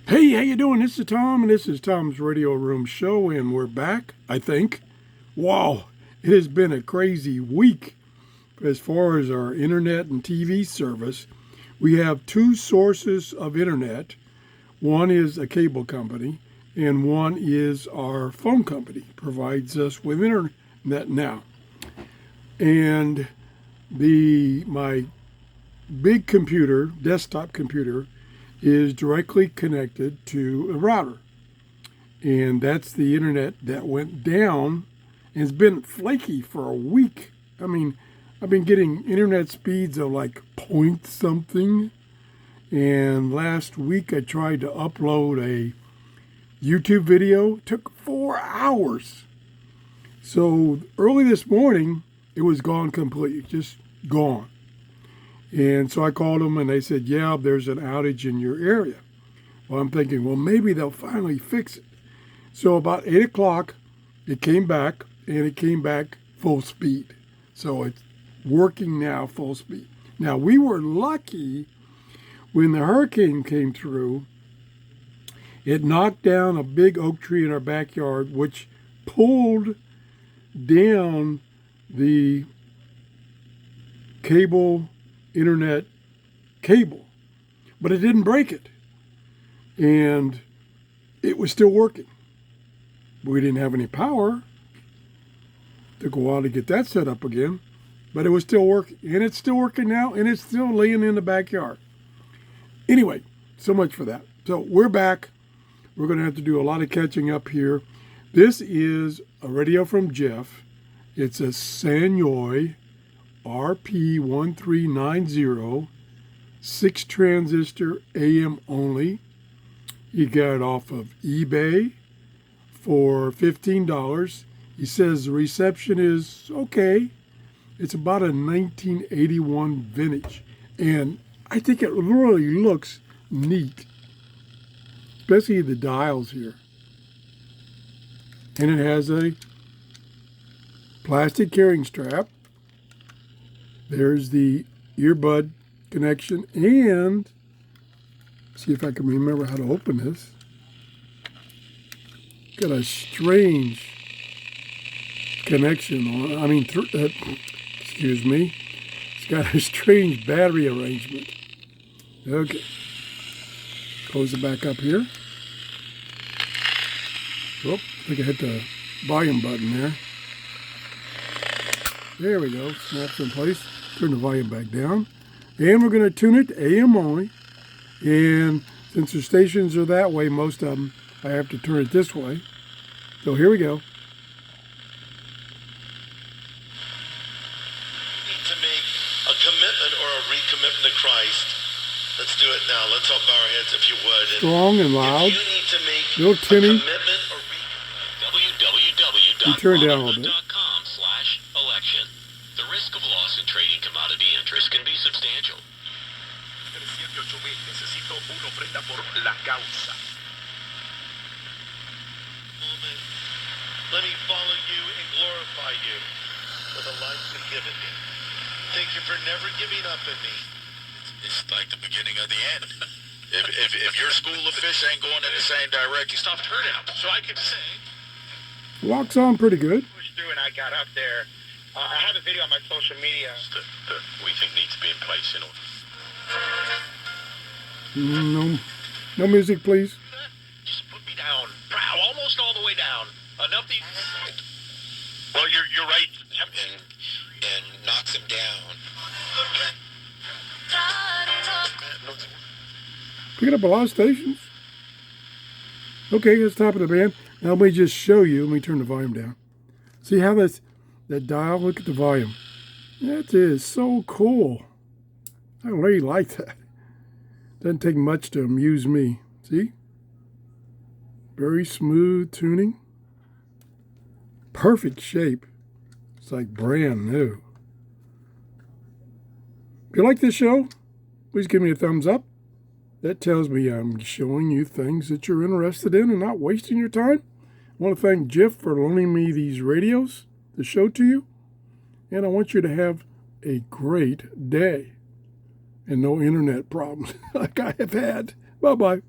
Hey, how you doing? This is Tom, and this is Tom's Radio Room Show, and we're back, I think. Wow, it has been a crazy week as far as our internet and TV service. We have two sources of internet. One is a cable company, and one is our phone company, provides us with internet now. And my big computer, desktop computer, is directly connected to a router. And that's the internet that went down and it's been flaky for a week. I mean, I've been getting internet speeds of like point something. And last week I tried to upload a YouTube video. It took 4 hours. So early this morning, it was gone completely, just gone. And so I called them and they said, yeah, there's an outage in your area. Well, I'm thinking, well, maybe they'll finally fix it. So about 8 o'clock, it came back and it came back full speed. So it's working now full speed. Now, we were lucky when the hurricane came through. It knocked down a big oak tree in our backyard, which pulled down the internet cable, but it didn't break it. And it was still working. We didn't have any power. Took a while to get that set up again, but it was still working. And it's still working now, and it's still laying in the backyard. Anyway, so much for that. So we're back. We're going to have to do a lot of catching up here. This is a radio from Jeff. It's a Sanyo RP1390, 6 transistor AM only. He got it off of eBay for $15. He says the reception is okay. It's about a 1981 vintage. And I think it really looks neat, especially the dials here. And it has a plastic carrying strap. There's the earbud connection, and see if I can remember how to open this. Got a strange connection on. Excuse me. It's got a strange battery arrangement. Okay. Close it back up here. Oh, I think I hit the volume button there. There we go. Snaps in place. Turn the volume back down. And we're going to tune it to AM only. And since the stations are that way, most of them, I have to turn it this way. So here we go. Need to make a commitment or a recommitment to Christ. Let's do it now. Let's all bow our heads if you would. Strong and loud. If you need to make Little tinny. a commitment or You turn it down a little bit. www.robinhood.com/election. The risk of loss in trading commodity interest can be substantial. 308,000. Necesito una ofrenda por la causa. Let me follow you and glorify you with the life you've given me. Thank you for never giving up in me. It's like the beginning of the end. If your school of fish ain't going in the same direction, stop turnout. So I could say. Locks on pretty good. Pushed through and I got up there. I have a video on my social media. We think needs to be in place, you know. No music, please. Just put me down, almost all the way down. Enough to. Well, you're right. And knocks him down. Picking up a lot of stations. Okay, that's top of the band. Now let me just show you. Let me turn the volume down. See how that dial? Look at the volume. That is so cool. I really like that. Doesn't take much to amuse me. See? Very smooth tuning. Perfect shape. It's like brand new. If you like this show, please give me a thumbs up. That tells me I'm showing you things that you're interested in and not wasting your time. I want to thank Jeff for loaning me these radios to show to you. And I want you to have a great day and no internet problems like I have had. Bye-bye.